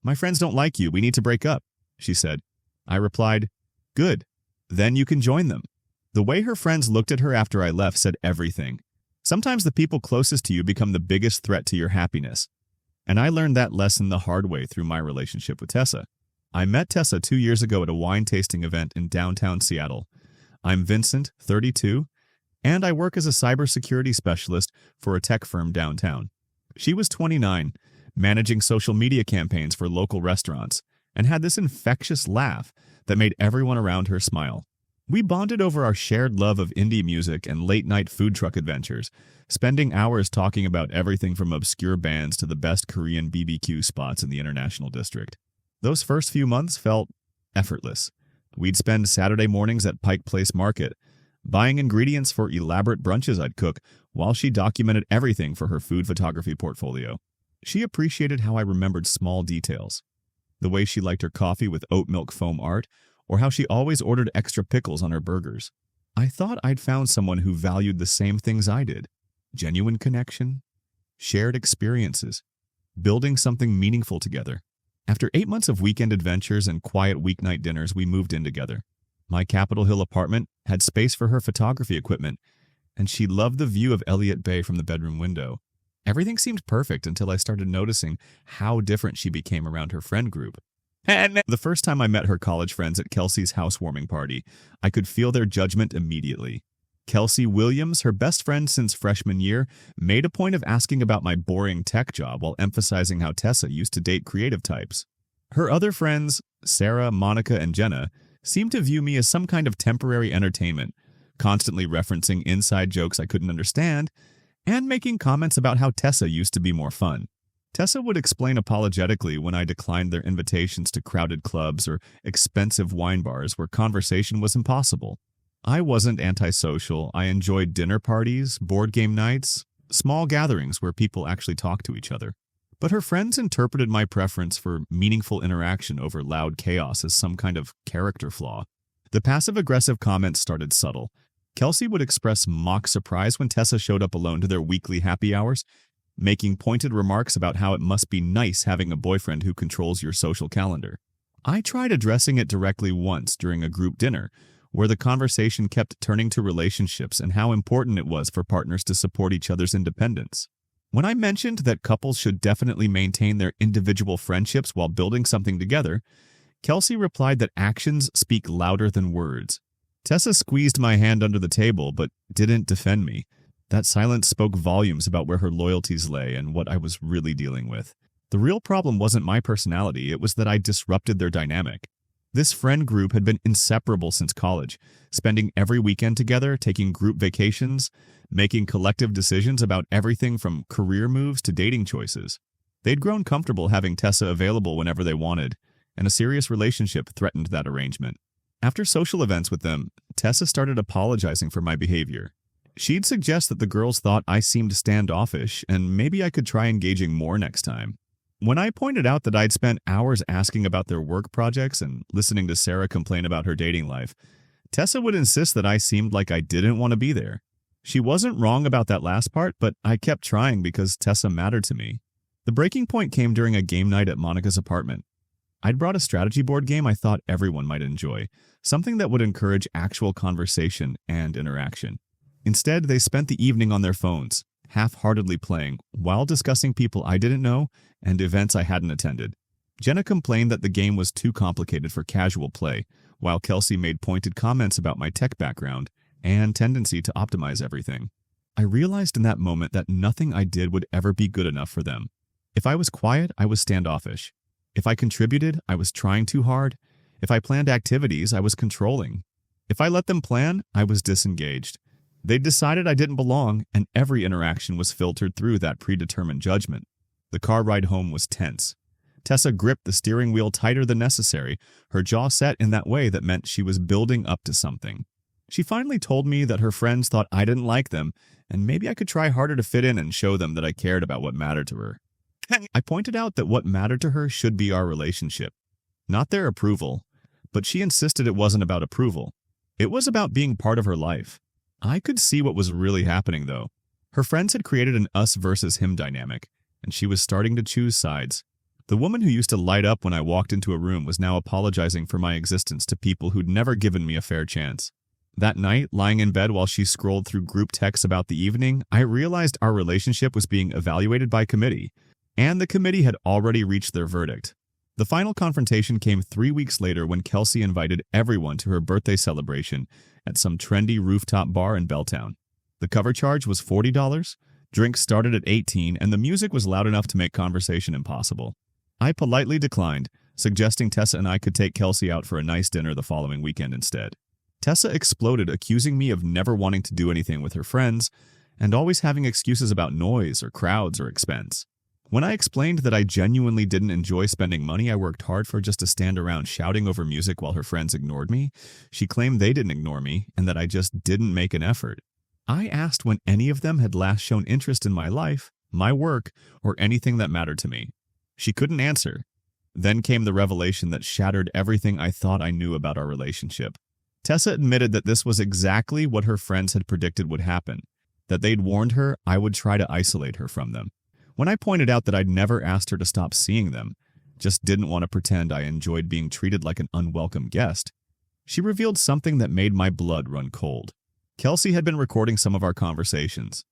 "My friends don't like you. We need to break up," she said. I replied, "Good. Then you can join them." The way her friends looked at her after I left said everything. Sometimes the people closest to you become the biggest threat to your happiness. And I learned that lesson the hard way through my relationship with Tessa. I met Tessa 2 years ago at a wine tasting event in downtown Seattle. I'm Vincent, 32, and I work as a cybersecurity specialist for a tech firm downtown. She was 29, managing social media campaigns for local restaurants, and had this infectious laugh that made everyone around her smile. We bonded over our shared love of indie music and late-night food truck adventures, spending hours talking about everything from obscure bands to the best Korean BBQ spots in the International District. Those first few months felt effortless. We'd spend Saturday mornings at Pike Place Market, buying ingredients for elaborate brunches I'd cook while she documented everything for her food photography portfolio. She appreciated how I remembered small details. The way she liked her coffee with oat milk foam art, or how she always ordered extra pickles on her burgers. I thought I'd found someone who valued the same things I did. Genuine connection, shared experiences, building something meaningful together. After 8 months of weekend adventures and quiet weeknight dinners, we moved in together. My Capitol Hill apartment had space for her photography equipment, and she loved the view of Elliott Bay from the bedroom window. Everything seemed perfect until I started noticing how different she became around her friend group. The first time I met her college friends at Kelsey's housewarming party, I could feel their judgment immediately. Kelsey Williams, her best friend since freshman year, made a point of asking about my boring tech job while emphasizing how Tessa used to date creative types. Her other friends, Sarah, Monica, and Jenna, seemed to view me as some kind of temporary entertainment, constantly referencing inside jokes I couldn't understand, and making comments about how Tessa used to be more fun. Tessa would explain apologetically when I declined their invitations to crowded clubs or expensive wine bars where conversation was impossible. I wasn't antisocial. I enjoyed dinner parties, board game nights, small gatherings where people actually talked to each other. But her friends interpreted my preference for meaningful interaction over loud chaos as some kind of character flaw. The passive-aggressive comments started subtle. Kelsey would express mock surprise when Tessa showed up alone to their weekly happy hours, making pointed remarks about how it must be nice having a boyfriend who controls your social calendar. I tried addressing it directly once during a group dinner, where the conversation kept turning to relationships and how important it was for partners to support each other's independence. When I mentioned that couples should definitely maintain their individual friendships while building something together, Kelsey replied that actions speak louder than words. Tessa squeezed my hand under the table but didn't defend me. That silence spoke volumes about where her loyalties lay and what I was really dealing with. The real problem wasn't my personality, it was that I disrupted their dynamic. This friend group had been inseparable since college, spending every weekend together, taking group vacations, making collective decisions about everything from career moves to dating choices. They'd grown comfortable having Tessa available whenever they wanted, and a serious relationship threatened that arrangement. After social events with them, Tessa started apologizing for my behavior. She'd suggest that the girls thought I seemed standoffish and maybe I could try engaging more next time. When I pointed out that I'd spent hours asking about their work projects and listening to Sarah complain about her dating life, Tessa would insist that I seemed like I didn't want to be there. She wasn't wrong about that last part, but I kept trying because Tessa mattered to me. The breaking point came during a game night at Monica's apartment. I'd brought a strategy board game I thought everyone might enjoy, something that would encourage actual conversation and interaction. Instead, they spent the evening on their phones, half-heartedly playing, while discussing people I didn't know and events I hadn't attended. Jenna complained that the game was too complicated for casual play, while Kelsey made pointed comments about my tech background and tendency to optimize everything. I realized in that moment that nothing I did would ever be good enough for them. If I was quiet, I was standoffish. If I contributed, I was trying too hard. If I planned activities, I was controlling. If I let them plan, I was disengaged. They'd decided I didn't belong, and every interaction was filtered through that predetermined judgment. The car ride home was tense. Tessa gripped the steering wheel tighter than necessary, her jaw set in that way that meant she was building up to something. She finally told me that her friends thought I didn't like them, and maybe I could try harder to fit in and show them that I cared about what mattered to her. I pointed out that what mattered to her should be our relationship, not their approval, but she insisted it wasn't about approval. It was about being part of her life. I could see what was really happening, though. Her friends had created an us versus him dynamic, and she was starting to choose sides. The woman who used to light up when I walked into a room was now apologizing for my existence to people who'd never given me a fair chance. That night, lying in bed while she scrolled through group texts about the evening, I realized our relationship was being evaluated by committee, and the committee had already reached their verdict. The final confrontation came 3 weeks later when Kelsey invited everyone to her birthday celebration at some trendy rooftop bar in Belltown. The cover charge was $40, drinks started at $18, and the music was loud enough to make conversation impossible. I politely declined, suggesting Tessa and I could take Kelsey out for a nice dinner the following weekend instead. Tessa exploded, accusing me of never wanting to do anything with her friends and always having excuses about noise or crowds or expense. When I explained that I genuinely didn't enjoy spending money I worked hard for just to stand around shouting over music while her friends ignored me, she claimed they didn't ignore me and that I just didn't make an effort. I asked when any of them had last shown interest in my life, my work, or anything that mattered to me. She couldn't answer. Then came the revelation that shattered everything I thought I knew about our relationship. Tessa admitted that this was exactly what her friends had predicted would happen, that they'd warned her I would try to isolate her from them. When I pointed out that I'd never asked her to stop seeing them, just didn't want to pretend I enjoyed being treated like an unwelcome guest, she revealed something that made my blood run cold. Kelsey had been recording some of our conversations,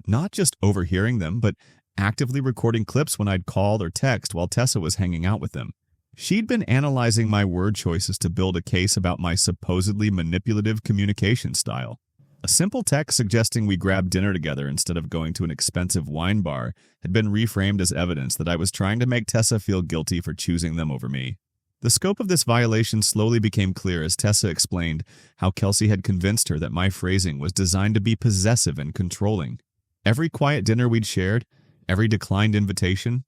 not just overhearing them, but actively recording clips when I'd call or text while Tessa was hanging out with them. She'd been analyzing my word choices to build a case about my supposedly manipulative communication style. A simple text suggesting we grab dinner together instead of going to an expensive wine bar had been reframed as evidence that I was trying to make Tessa feel guilty for choosing them over me. The scope of this violation slowly became clear as Tessa explained how Kelsey had convinced her that my phrasing was designed to be possessive and controlling. Every quiet dinner we'd shared, every declined invitation,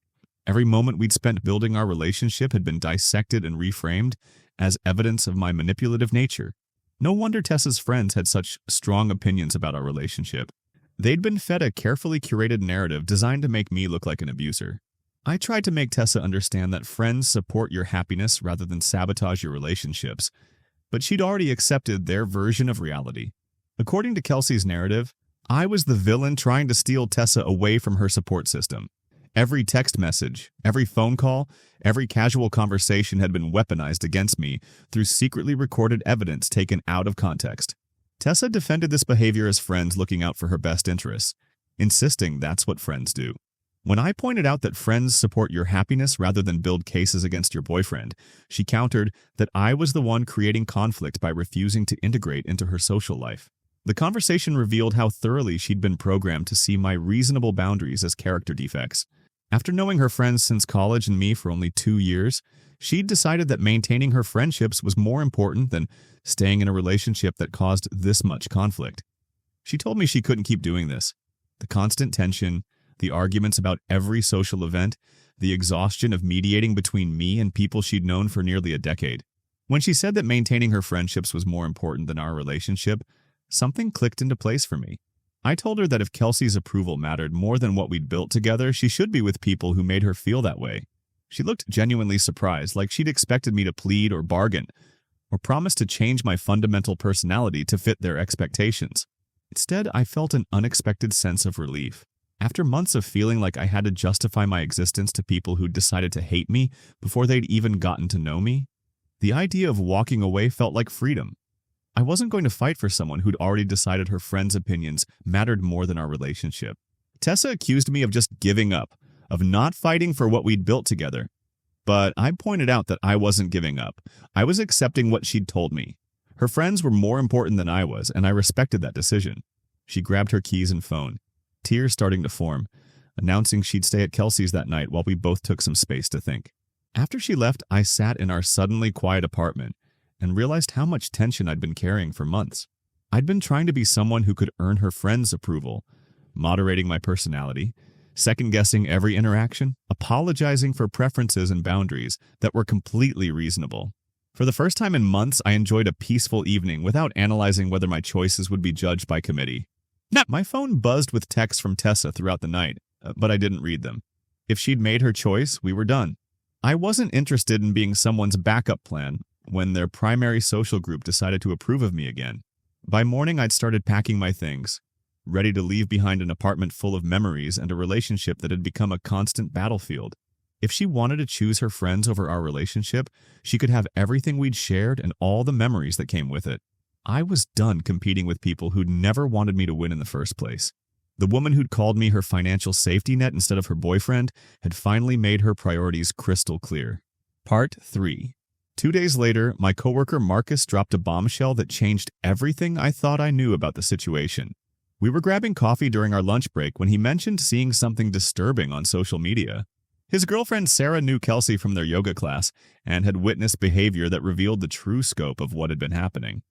every moment we'd spent building our relationship had been dissected and reframed as evidence of my manipulative nature. No wonder Tessa's friends had such strong opinions about our relationship. They'd been fed a carefully curated narrative designed to make me look like an abuser. I tried to make Tessa understand that friends support your happiness rather than sabotage your relationships, but she'd already accepted their version of reality. According to Kelsey's narrative, I was the villain trying to steal Tessa away from her support system. Every text message, every phone call, every casual conversation had been weaponized against me through secretly recorded evidence taken out of context. Tessa defended this behavior as friends looking out for her best interests, insisting that's what friends do. When I pointed out that friends support your happiness rather than build cases against your boyfriend, she countered that I was the one creating conflict by refusing to integrate into her social life. The conversation revealed how thoroughly she'd been programmed to see my reasonable boundaries as character defects. After knowing her friends since college and me for only 2 years, she'd decided that maintaining her friendships was more important than staying in a relationship that caused this much conflict. She told me she couldn't keep doing this. The constant tension, the arguments about every social event, the exhaustion of mediating between me and people she'd known for nearly a decade. When she said that maintaining her friendships was more important than our relationship, something clicked into place for me. I told her that if Kelsey's approval mattered more than what we'd built together, she should be with people who made her feel that way. She looked genuinely surprised, like she'd expected me to plead or bargain, or promise to change my fundamental personality to fit their expectations. Instead, I felt an unexpected sense of relief. After months of feeling like I had to justify my existence to people who'd decided to hate me before they'd even gotten to know me, the idea of walking away felt like freedom. I wasn't going to fight for someone who'd already decided her friends' opinions mattered more than our relationship. Tessa accused me of just giving up, of not fighting for what we'd built together. But I pointed out that I wasn't giving up. I was accepting what she'd told me. Her friends were more important than I was, and I respected that decision. She grabbed her keys and phone, tears starting to form, announcing she'd stay at Kelsey's that night while we both took some space to think. After she left, I sat in our suddenly quiet apartment and realized how much tension I'd been carrying for months. I'd been trying to be someone who could earn her friends' approval, moderating my personality, second-guessing every interaction, apologizing for preferences and boundaries that were completely reasonable. For the first time in months, I enjoyed a peaceful evening without analyzing whether my choices would be judged by committee. My phone buzzed with texts from Tessa throughout the night, but I didn't read them. If she'd made her choice, we were done. I wasn't interested in being someone's backup plan when their primary social group decided to approve of me again. By morning, I'd started packing my things, ready to leave behind an apartment full of memories and a relationship that had become a constant battlefield. If she wanted to choose her friends over our relationship, she could have everything we'd shared and all the memories that came with it. I was done competing with people who'd never wanted me to win in the first place. The woman who'd called me her financial safety net instead of her boyfriend had finally made her priorities crystal clear. Part 3. 2 days later, my coworker Marcus dropped a bombshell that changed everything I thought I knew about the situation. We were grabbing coffee during our lunch break when he mentioned seeing something disturbing on social media. His girlfriend Sarah knew Kelsey from their yoga class and had witnessed behavior that revealed the true scope of what had been happening.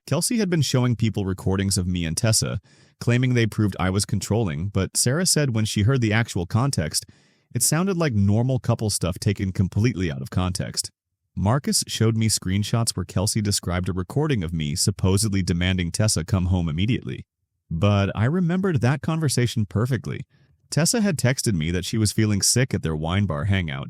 Kelsey had been showing people recordings of me and Tessa, claiming they proved I was controlling, but Sarah said when she heard the actual context, it sounded like normal couple stuff taken completely out of context. Marcus showed me screenshots where Kelsey described a recording of me supposedly demanding Tessa come home immediately. But I remembered that conversation perfectly. Tessa had texted me that she was feeling sick at their wine bar hangout,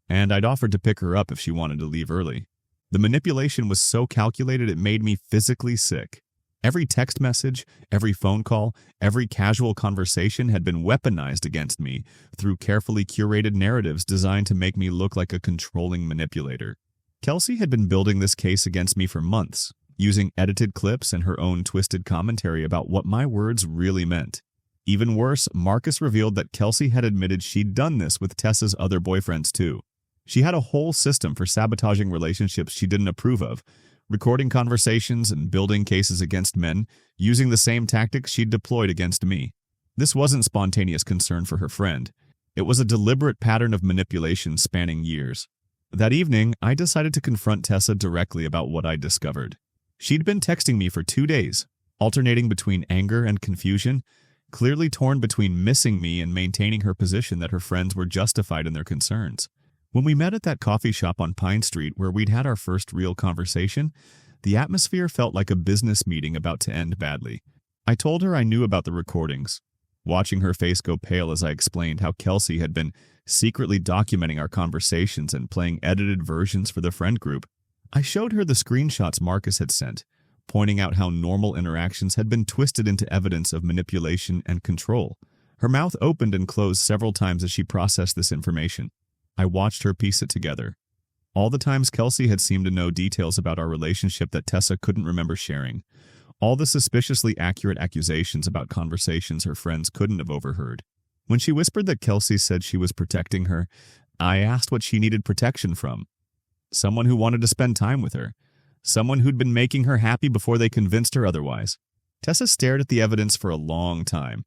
and I'd offered to pick her up if she wanted to leave early. The manipulation was so calculated it made me physically sick. Every text message, every phone call, every casual conversation had been weaponized against me through carefully curated narratives designed to make me look like a controlling manipulator. Kelsey had been building this case against me for months, using edited clips and her own twisted commentary about what my words really meant. Even worse, Marcus revealed that Kelsey had admitted she'd done this with Tessa's other boyfriends too. She had a whole system for sabotaging relationships she didn't approve of, recording conversations and building cases against men, using the same tactics she'd deployed against me. This wasn't spontaneous concern for her friend. It was a deliberate pattern of manipulation spanning years. That evening, I decided to confront Tessa directly about what I'd discovered. She'd been texting me for 2 days, alternating between anger and confusion, clearly torn between missing me and maintaining her position that her friends were justified in their concerns. When we met at that coffee shop on Pine Street where we'd had our first real conversation, the atmosphere felt like a business meeting about to end badly. I told her I knew about the recordings, watching her face go pale as I explained how Kelsey had been secretly documenting our conversations and playing edited versions for the friend group. I showed her the screenshots Marcus had sent, pointing out how normal interactions had been twisted into evidence of manipulation and control. Her mouth opened and closed several times as she processed this information. I watched her piece it together. All the times Kelsey had seemed to know details about our relationship that Tessa couldn't remember sharing. All the suspiciously accurate accusations about conversations her friends couldn't have overheard. When she whispered that Kelsey said she was protecting her, I asked what she needed protection from. Someone who wanted to spend time with her. Someone who'd been making her happy before they convinced her otherwise. Tessa stared at the evidence for a long time,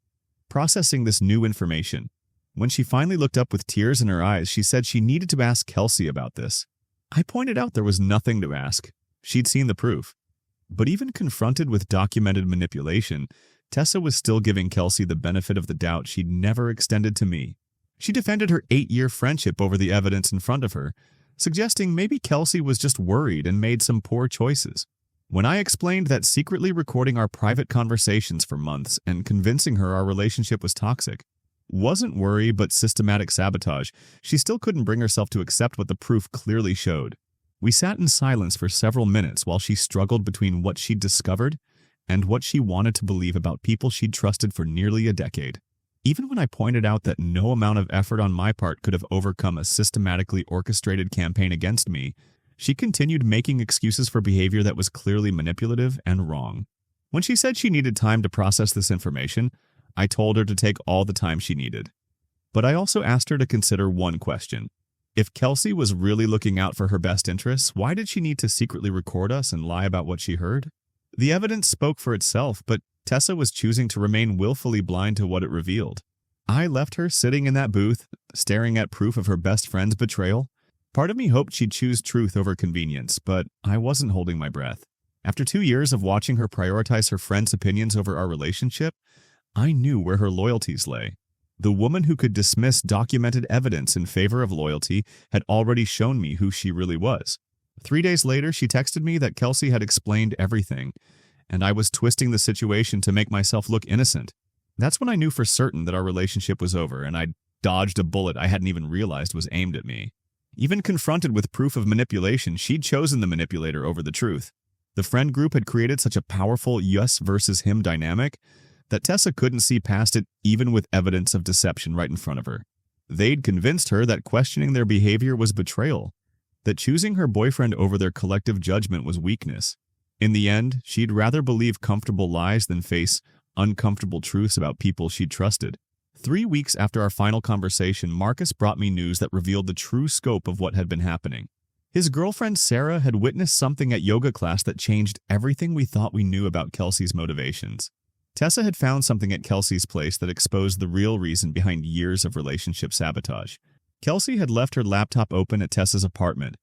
processing this new information. When she finally looked up with tears in her eyes, she said she needed to ask Kelsey about this. I pointed out there was nothing to ask. She'd seen the proof. But even confronted with documented manipulation, Tessa was still giving Kelsey the benefit of the doubt she'd never extended to me. She defended her 8-year friendship over the evidence in front of her, suggesting maybe Kelsey was just worried and made some poor choices. When I explained that secretly recording our private conversations for months and convincing her our relationship was toxic wasn't worry but systematic sabotage, she still couldn't bring herself to accept what the proof clearly showed. We sat in silence for several minutes while she struggled between what she'd discovered and what she wanted to believe about people she'd trusted for nearly a decade. Even when I pointed out that no amount of effort on my part could have overcome a systematically orchestrated campaign against me, she continued making excuses for behavior that was clearly manipulative and wrong. When she said she needed time to process this information, I told her to take all the time she needed. But I also asked her to consider one question. If Kelsey was really looking out for her best interests, why did she need to secretly record us and lie about what she heard? The evidence spoke for itself, but Tessa was choosing to remain willfully blind to what it revealed. I left her sitting in that booth, staring at proof of her best friend's betrayal. Part of me hoped she'd choose truth over convenience, but I wasn't holding my breath. After 2 years of watching her prioritize her friends' opinions over our relationship, I knew where her loyalties lay. The woman who could dismiss documented evidence in favor of loyalty had already shown me who she really was. 3 days later, she texted me that Kelsey had explained everything, and I was twisting the situation to make myself look innocent. That's when I knew for certain that our relationship was over, and I'd dodged a bullet I hadn't even realized was aimed at me. Even confronted with proof of manipulation, she'd chosen the manipulator over the truth. The friend group had created such a powerful us versus him dynamic that Tessa couldn't see past it even with evidence of deception right in front of her. They'd convinced her that questioning their behavior was betrayal, that choosing her boyfriend over their collective judgment was weakness. In the end, she'd rather believe comfortable lies than face uncomfortable truths about people she'd trusted. 3 weeks after our final conversation, Marcus brought me news that revealed the true scope of what had been happening. His girlfriend Sarah had witnessed something at yoga class that changed everything we thought we knew about Kelsey's motivations. Tessa had found something at Kelsey's place that exposed the real reason behind years of relationship sabotage. Kelsey had left her laptop open at Tessa's apartment,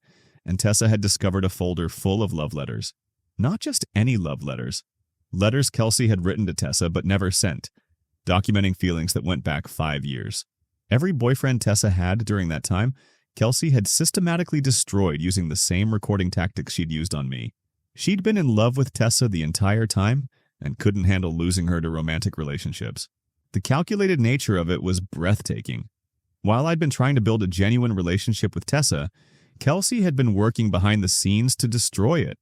and Tessa had discovered a folder full of love letters. Not just any love letters. Letters Kelsey had written to Tessa but never sent, documenting feelings that went back 5 years. Every boyfriend Tessa had during that time, Kelsey had systematically destroyed using the same recording tactics she'd used on me. She'd been in love with Tessa the entire time and couldn't handle losing her to romantic relationships. The calculated nature of it was breathtaking. While I'd been trying to build a genuine relationship with Tessa, Kelsey had been working behind the scenes to destroy it,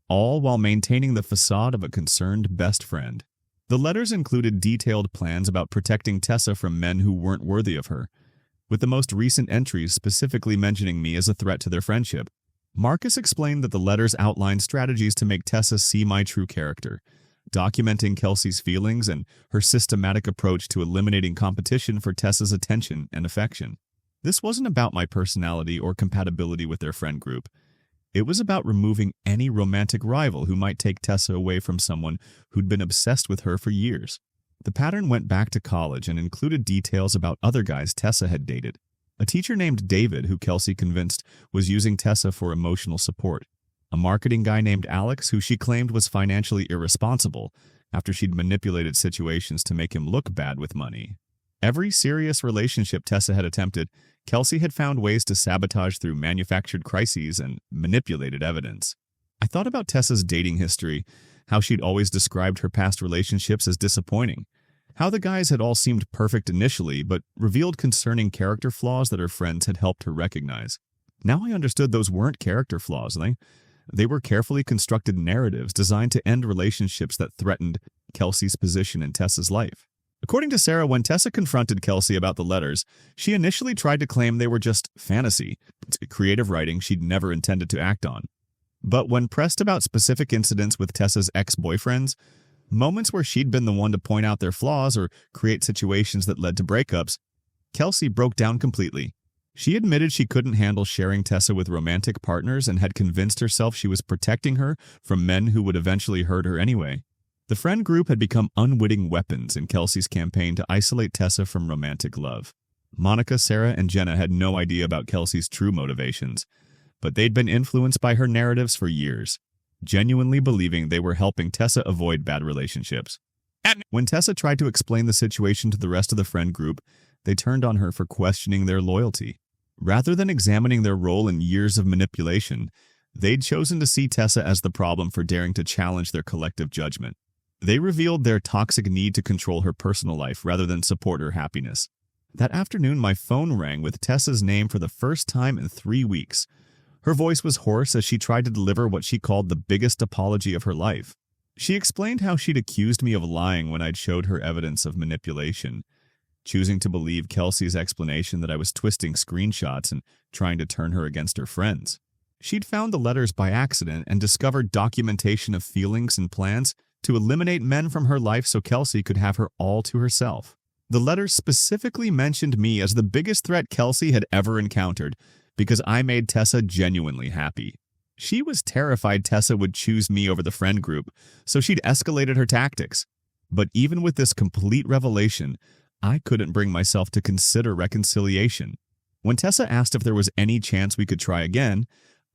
all while maintaining the facade of a concerned best friend. The letters included detailed plans about protecting Tessa from men who weren't worthy of her, with the most recent entries specifically mentioning me as a threat to their friendship. Marcus explained that the letters outlined strategies to make Tessa see my true character, documenting Kelsey's feelings and her systematic approach to eliminating competition for Tessa's attention and affection. This wasn't about my personality or compatibility with their friend group. It was about removing any romantic rival who might take Tessa away from someone who'd been obsessed with her for years. The pattern went back to college and included details about other guys Tessa had dated. A teacher named David, who Kelsey convinced was using Tessa for emotional support. A marketing guy named Alex, who she claimed was financially irresponsible after she'd manipulated situations to make him look bad with money. Every serious relationship Tessa had attempted, Kelsey had found ways to sabotage through manufactured crises and manipulated evidence. I thought about Tessa's dating history, how she'd always described her past relationships as disappointing, how the guys had all seemed perfect initially but revealed concerning character flaws that her friends had helped her recognize. Now I understood those weren't character flaws. They were carefully constructed narratives designed to end relationships that threatened Kelsey's position in Tessa's life. According to Sarah, when Tessa confronted Kelsey about the letters, she initially tried to claim they were just fantasy, creative writing she'd never intended to act on. But when pressed about specific incidents with Tessa's ex-boyfriends, moments where she'd been the one to point out their flaws or create situations that led to breakups, Kelsey broke down completely. She admitted she couldn't handle sharing Tessa with romantic partners and had convinced herself she was protecting her from men who would eventually hurt her anyway. The friend group had become unwitting weapons in Kelsey's campaign to isolate Tessa from romantic love. Monica, Sarah, and Jenna had no idea about Kelsey's true motivations, but they'd been influenced by her narratives for years, genuinely believing they were helping Tessa avoid bad relationships. When Tessa tried to explain the situation to the rest of the friend group, they turned on her for questioning their loyalty. Rather than examining their role in years of manipulation, they'd chosen to see Tessa as the problem for daring to challenge their collective judgment. They revealed their toxic need to control her personal life rather than support her happiness. That afternoon, my phone rang with Tessa's name for the first time in 3 weeks. Her voice was hoarse as she tried to deliver what she called the biggest apology of her life. She explained how she'd accused me of lying when I'd showed her evidence of manipulation, choosing to believe Kelsey's explanation that I was twisting screenshots and trying to turn her against her friends. She'd found the letters by accident and discovered documentation of feelings and plans to eliminate men from her life so Kelsey could have her all to herself. The letters specifically mentioned me as the biggest threat Kelsey had ever encountered because I made Tessa genuinely happy. She was terrified Tessa would choose me over the friend group, so she'd escalated her tactics. But even with this complete revelation, I couldn't bring myself to consider reconciliation. When Tessa asked if there was any chance we could try again,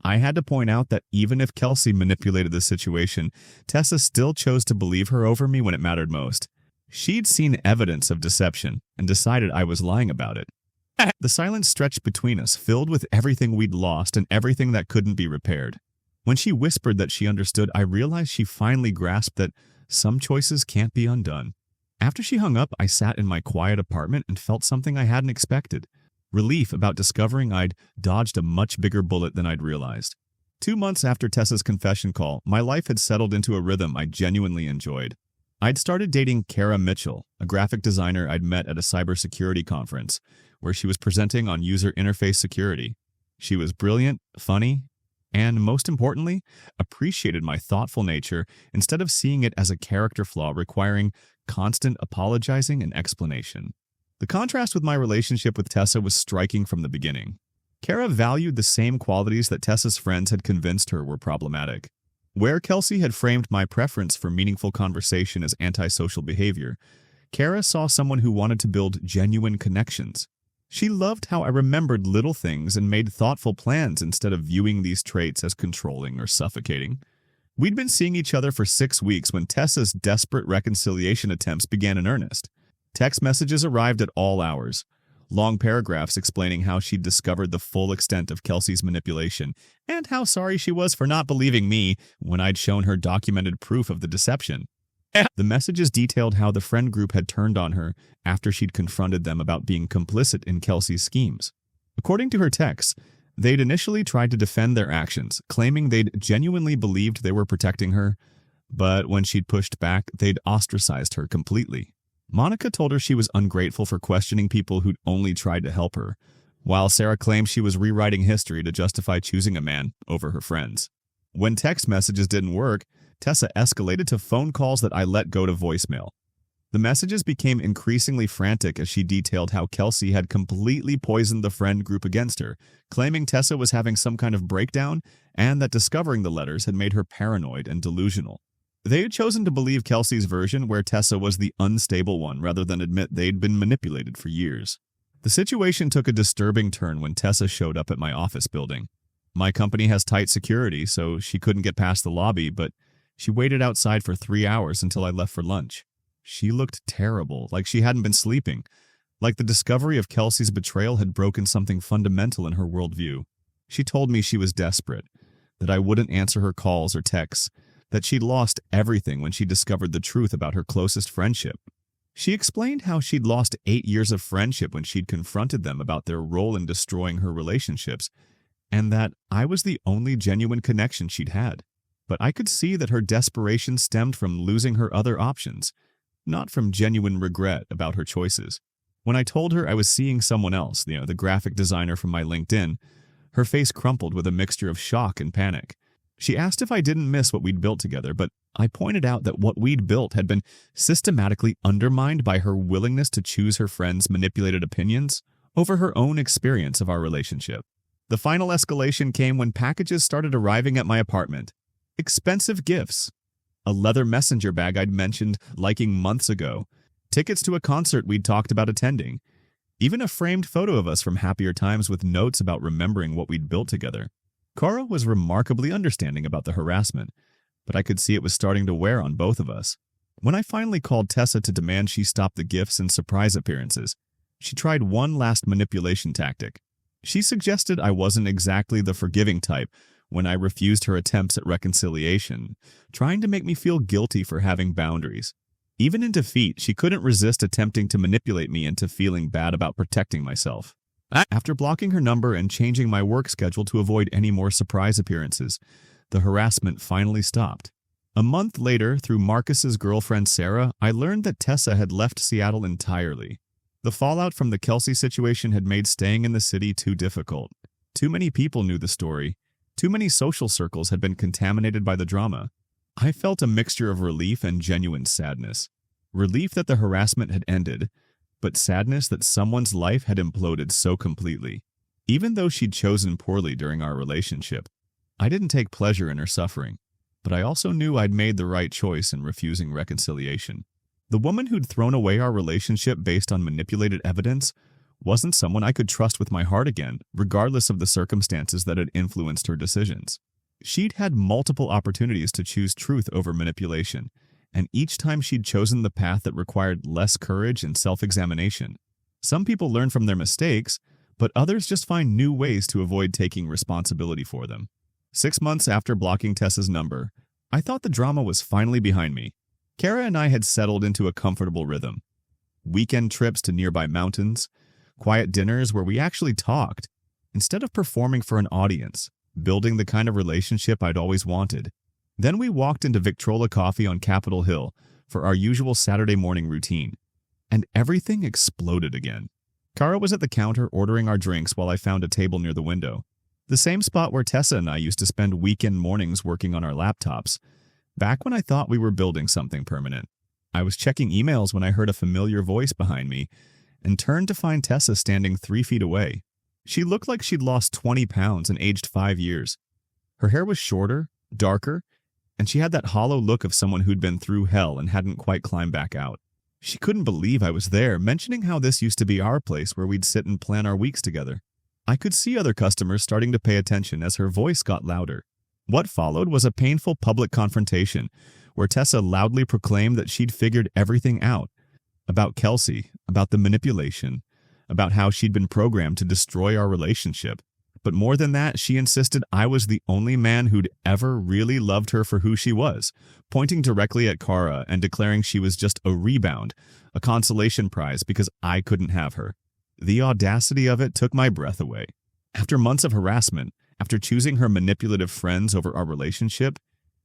I had to point out that even if Kelsey manipulated the situation, Tessa still chose to believe her over me when it mattered most. She'd seen evidence of deception and decided I was lying about it. The silence stretched between us, filled with everything we'd lost and everything that couldn't be repaired. When she whispered that she understood, I realized she finally grasped that some choices can't be undone. After she hung up, I sat in my quiet apartment and felt something I hadn't expected. Relief about discovering I'd dodged a much bigger bullet than I'd realized. 2 months after Tessa's confession call, my life had settled into a rhythm I genuinely enjoyed. I'd started dating Kara Mitchell, a graphic designer I'd met at a cybersecurity conference. where she was presenting on user interface security. She was brilliant, funny, and most importantly, appreciated my thoughtful nature instead of seeing it as a character flaw requiring constant apologizing and explanation. The contrast with my relationship with Tessa was striking from the beginning. Kara valued the same qualities that Tessa's friends had convinced her were problematic. Where Kelsey had framed my preference for meaningful conversation as antisocial behavior, Kara saw someone who wanted to build genuine connections. She loved how I remembered little things and made thoughtful plans instead of viewing these traits as controlling or suffocating. We'd been seeing each other for 6 weeks when Tessa's desperate reconciliation attempts began in earnest. Text messages arrived at all hours. Long paragraphs explaining how she'd discovered the full extent of Kelsey's manipulation and how sorry she was for not believing me when I'd shown her documented proof of the deception. The messages detailed how the friend group had turned on her after she'd confronted them about being complicit in Kelsey's schemes. According to her texts, they'd initially tried to defend their actions, claiming they'd genuinely believed they were protecting her, but when she'd pushed back, they'd ostracized her completely. Monica told her she was ungrateful for questioning people who'd only tried to help her, while Sarah claimed she was rewriting history to justify choosing a man over her friends. When text messages didn't work, Tessa escalated to phone calls that I let go to voicemail. The messages became increasingly frantic as she detailed how Kelsey had completely poisoned the friend group against her, claiming Tessa was having some kind of breakdown and that discovering the letters had made her paranoid and delusional. They had chosen to believe Kelsey's version where Tessa was the unstable one rather than admit they'd been manipulated for years. The situation took a disturbing turn when Tessa showed up at my office building. My company has tight security, so she couldn't get past the lobby, but she waited outside for 3 hours until I left for lunch. She looked terrible, like she hadn't been sleeping, like the discovery of Kelsey's betrayal had broken something fundamental in her worldview. She told me she was desperate, that I wouldn't answer her calls or texts, that she'd lost everything when she discovered the truth about her closest friendship. She explained how she'd lost 8 years of friendship when she'd confronted them about their role in destroying her relationships, and that I was the only genuine connection she'd had. But I could see that her desperation stemmed from losing her other options, not from genuine regret about her choices. When I told her I was seeing someone else, the graphic designer from my LinkedIn, her face crumpled with a mixture of shock and panic. She asked if I didn't miss what we'd built together, but I pointed out that what we'd built had been systematically undermined by her willingness to choose her friends' manipulated opinions over her own experience of our relationship. The final escalation came when packages started arriving at my apartment. Expensive gifts. A leather messenger bag I'd mentioned liking months ago. Tickets to a concert we'd talked about attending. Even a framed photo of us from happier times with notes about remembering what we'd built together. Cora was remarkably understanding about the harassment, but I could see it was starting to wear on both of us. When I finally called Tessa to demand she stop the gifts and surprise appearances, she tried one last manipulation tactic. She suggested I wasn't exactly the forgiving type when I refused her attempts at reconciliation, trying to make me feel guilty for having boundaries. Even in defeat, she couldn't resist attempting to manipulate me into feeling bad about protecting myself. After blocking her number and changing my work schedule to avoid any more surprise appearances, the harassment finally stopped. A month later, through Marcus's girlfriend Sarah, I learned that Tessa had left Seattle entirely. The fallout from the Kelsey situation had made staying in the city too difficult. Too many people knew the story. Too many social circles had been contaminated by the drama. I felt a mixture of relief and genuine sadness. Relief that the harassment had ended, but sadness that someone's life had imploded so completely. Even though she'd chosen poorly during our relationship, I didn't take pleasure in her suffering, but I also knew I'd made the right choice in refusing reconciliation. The woman who'd thrown away our relationship based on manipulated evidence wasn't someone I could trust with my heart again, regardless of the circumstances that had influenced her decisions. She'd had multiple opportunities to choose truth over manipulation, and each time she'd chosen the path that required less courage and self-examination. Some people learn from their mistakes, but others just find new ways to avoid taking responsibility for them. 6 months after blocking Tessa's number, I thought the drama was finally behind me. Kara and I had settled into a comfortable rhythm. Weekend trips to nearby mountains, quiet dinners where we actually talked, instead of performing for an audience, building the kind of relationship I'd always wanted. Then we walked into Victrola Coffee on Capitol Hill for our usual Saturday morning routine, and everything exploded again. Kara was at the counter ordering our drinks while I found a table near the window. The same spot where Tessa and I used to spend weekend mornings working on our laptops, back when I thought we were building something permanent. I was checking emails when I heard a familiar voice behind me and turned to find Tessa standing 3 feet away. She looked like she'd lost 20 pounds and aged 5 years. Her hair was shorter, darker, and she had that hollow look of someone who'd been through hell and hadn't quite climbed back out. She couldn't believe I was there, mentioning how this used to be our place where we'd sit and plan our weeks together. I could see other customers starting to pay attention as her voice got louder. What followed was a painful public confrontation, where Tessa loudly proclaimed that she'd figured everything out. About Kelsey, about the manipulation, about how she'd been programmed to destroy our relationship. But more than that, she insisted I was the only man who'd ever really loved her for who she was, pointing directly at Kara and declaring she was just a rebound, a consolation prize because I couldn't have her. The audacity of it took my breath away. After months of harassment, after choosing her manipulative friends over our relationship,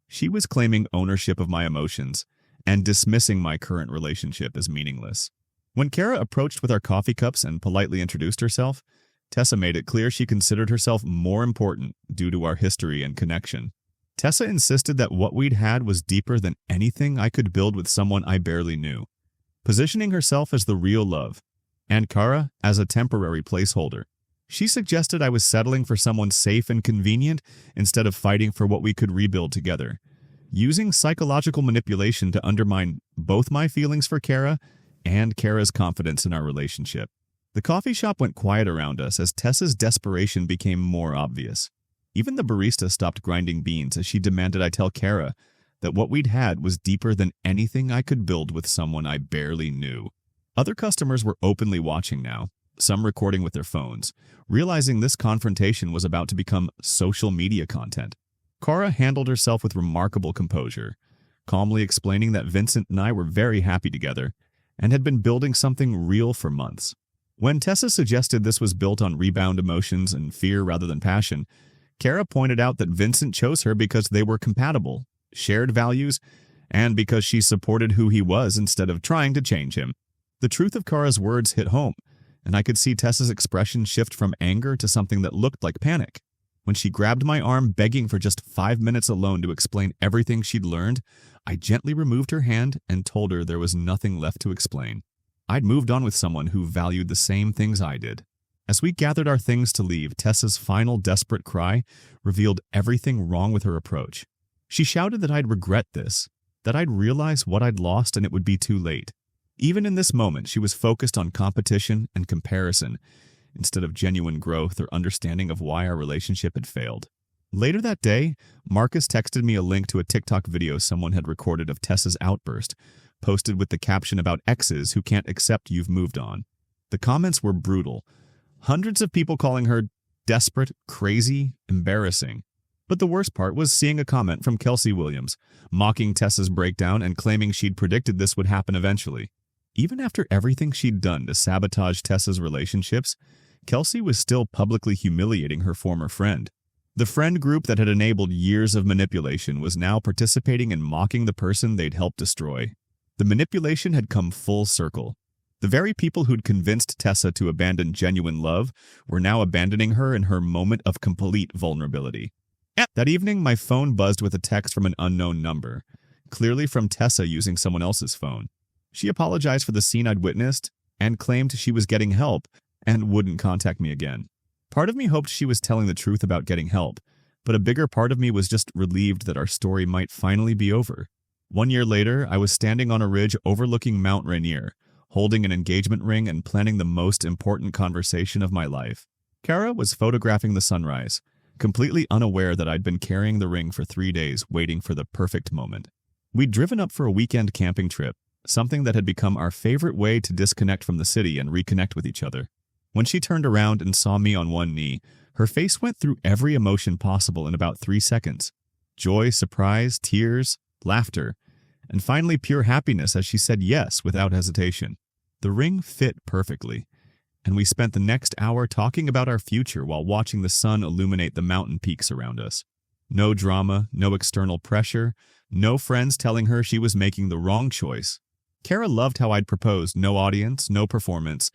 she was claiming ownership of my emotions and dismissing my current relationship as meaningless. When Kara approached with our coffee cups and politely introduced herself, Tessa made it clear she considered herself more important due to our history and connection. Tessa insisted that what we'd had was deeper than anything I could build with someone I barely knew, positioning herself as the real love, and Kara as a temporary placeholder. She suggested I was settling for someone safe and convenient instead of fighting for what we could rebuild together, using psychological manipulation to undermine both my feelings for Kara and Kara's confidence in our relationship. The coffee shop went quiet around us as Tessa's desperation became more obvious. Even the barista stopped grinding beans as she demanded I tell Kara that what we'd had was deeper than anything I could build with someone I barely knew. Other customers were openly watching now, some recording with their phones, realizing this confrontation was about to become social media content. Kara handled herself with remarkable composure, calmly explaining that Vincent and I were very happy together and had been building something real for months. When Tessa suggested this was built on rebound emotions and fear rather than passion, Kara pointed out that Vincent chose her because they were compatible, shared values, and because she supported who he was instead of trying to change him. The truth of Kara's words hit home, and I could see Tessa's expression shift from anger to something that looked like panic. When she grabbed my arm, begging for just 5 minutes alone to explain everything she'd learned, I gently removed her hand and told her there was nothing left to explain. I'd moved on with someone who valued the same things I did. As we gathered our things to leave, Tessa's final desperate cry revealed everything wrong with her approach. She shouted that I'd regret this, that I'd realize what I'd lost and it would be too late. Even in this moment, she was focused on competition and comparison instead of genuine growth or understanding of why our relationship had failed. Later that day, Marcus texted me a link to a TikTok video someone had recorded of Tessa's outburst, posted with the caption about exes who can't accept you've moved on. The comments were brutal. Hundreds of people calling her desperate, crazy, embarrassing. But the worst part was seeing a comment from Kelsey Williams, mocking Tessa's breakdown and claiming she'd predicted this would happen eventually. Even after everything she'd done to sabotage Tessa's relationships, Kelsey was still publicly humiliating her former friend. The friend group that had enabled years of manipulation was now participating in mocking the person they'd helped destroy. The manipulation had come full circle. The very people who'd convinced Tessa to abandon genuine love were now abandoning her in her moment of complete vulnerability. That evening, my phone buzzed with a text from an unknown number, clearly from Tessa using someone else's phone. She apologized for the scene I'd witnessed and claimed she was getting help and wouldn't contact me again. Part of me hoped she was telling the truth about getting help, but a bigger part of me was just relieved that our story might finally be over. 1 year later, I was standing on a ridge overlooking Mount Rainier, holding an engagement ring and planning the most important conversation of my life. Kara was photographing the sunrise, completely unaware that I'd been carrying the ring for 3 days, waiting for the perfect moment. We'd driven up for a weekend camping trip, something that had become our favorite way to disconnect from the city and reconnect with each other. When she turned around and saw me on one knee, her face went through every emotion possible in about 3 seconds. Joy, surprise, tears, laughter, and finally pure happiness as she said yes without hesitation. The ring fit perfectly, and we spent the next hour talking about our future while watching the sun illuminate the mountain peaks around us. No drama, no external pressure, no friends telling her she was making the wrong choice. Kara loved how I'd proposed no audience, no performance,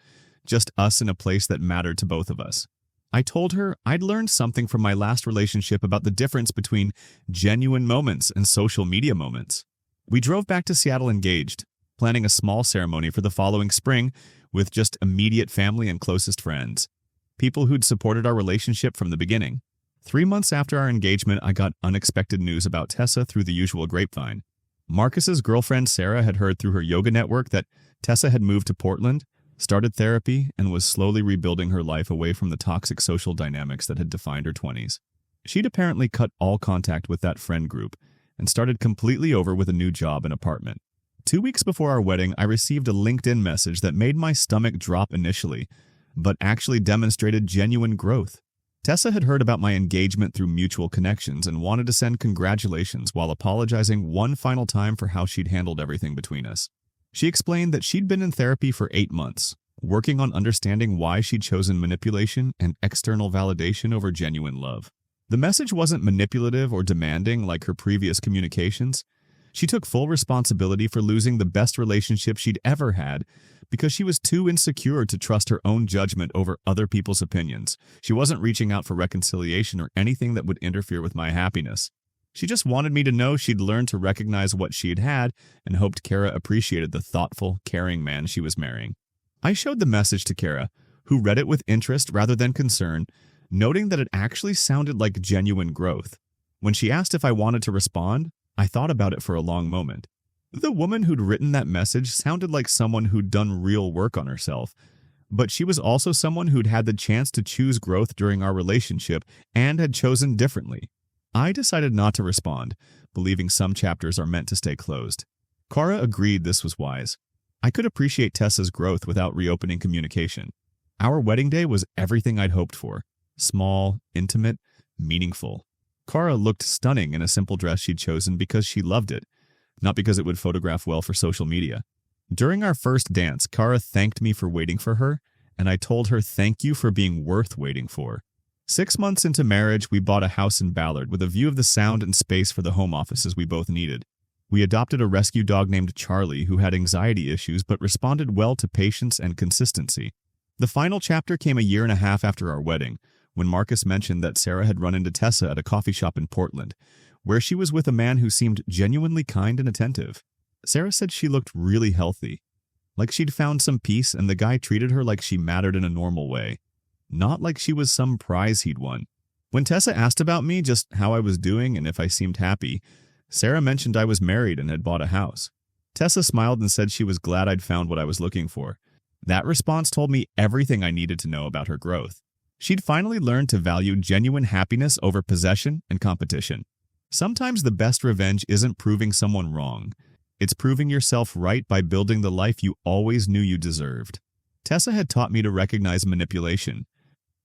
just us in a place that mattered to both of us. I told her I'd learned something from my last relationship about the difference between genuine moments and social media moments. We drove back to Seattle engaged, planning a small ceremony for the following spring with just immediate family and closest friends, people who'd supported our relationship from the beginning. 3 months after our engagement, I got unexpected news about Tessa through the usual grapevine. Marcus's girlfriend Sarah had heard through her yoga network that Tessa had moved to Portland, started therapy, and was slowly rebuilding her life away from the toxic social dynamics that had defined her 20s. She'd apparently cut all contact with that friend group and started completely over with a new job and apartment. 2 weeks before our wedding, I received a LinkedIn message that made my stomach drop initially, but actually demonstrated genuine growth. Tessa had heard about my engagement through mutual connections and wanted to send congratulations while apologizing one final time for how she'd handled everything between us. She explained that she'd been in therapy for 8 months, working on understanding why she'd chosen manipulation and external validation over genuine love. The message wasn't manipulative or demanding like her previous communications. She took full responsibility for losing the best relationship she'd ever had because she was too insecure to trust her own judgment over other people's opinions. She wasn't reaching out for reconciliation or anything that would interfere with my happiness. She just wanted me to know she'd learned to recognize what she'd had and hoped Kara appreciated the thoughtful, caring man she was marrying. I showed the message to Kara, who read it with interest rather than concern, noting that it actually sounded like genuine growth. When she asked if I wanted to respond, I thought about it for a long moment. The woman who'd written that message sounded like someone who'd done real work on herself, but she was also someone who'd had the chance to choose growth during our relationship and had chosen differently. I decided not to respond, believing some chapters are meant to stay closed. Kara agreed this was wise. I could appreciate Tessa's growth without reopening communication. Our wedding day was everything I'd hoped for. Small, intimate, meaningful. Kara looked stunning in a simple dress she'd chosen because she loved it, not because it would photograph well for social media. During our first dance, Kara thanked me for waiting for her, and I told her thank you for being worth waiting for. 6 months into marriage, we bought a house in Ballard with a view of the sound and space for the home offices we both needed. We adopted a rescue dog named Charlie who had anxiety issues but responded well to patience and consistency. The final chapter came a year and a half after our wedding, when Marcus mentioned that Sarah had run into Tessa at a coffee shop in Portland, where she was with a man who seemed genuinely kind and attentive. Sarah said she looked really healthy, like she'd found some peace, and the guy treated her like she mattered in a normal way, not like she was some prize he'd won. When Tessa asked about me, just how I was doing and if I seemed happy, Sarah mentioned I was married and had bought a house. Tessa smiled and said she was glad I'd found what I was looking for. That response told me everything I needed to know about her growth. She'd finally learned to value genuine happiness over possession and competition. Sometimes the best revenge isn't proving someone wrong. It's proving yourself right by building the life you always knew you deserved. Tessa had taught me to recognize manipulation,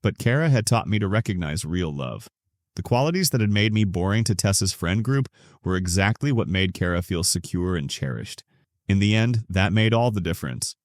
but Kara had taught me to recognize real love. The qualities that had made me boring to Tessa's friend group were exactly what made Kara feel secure and cherished. In the end, that made all the difference.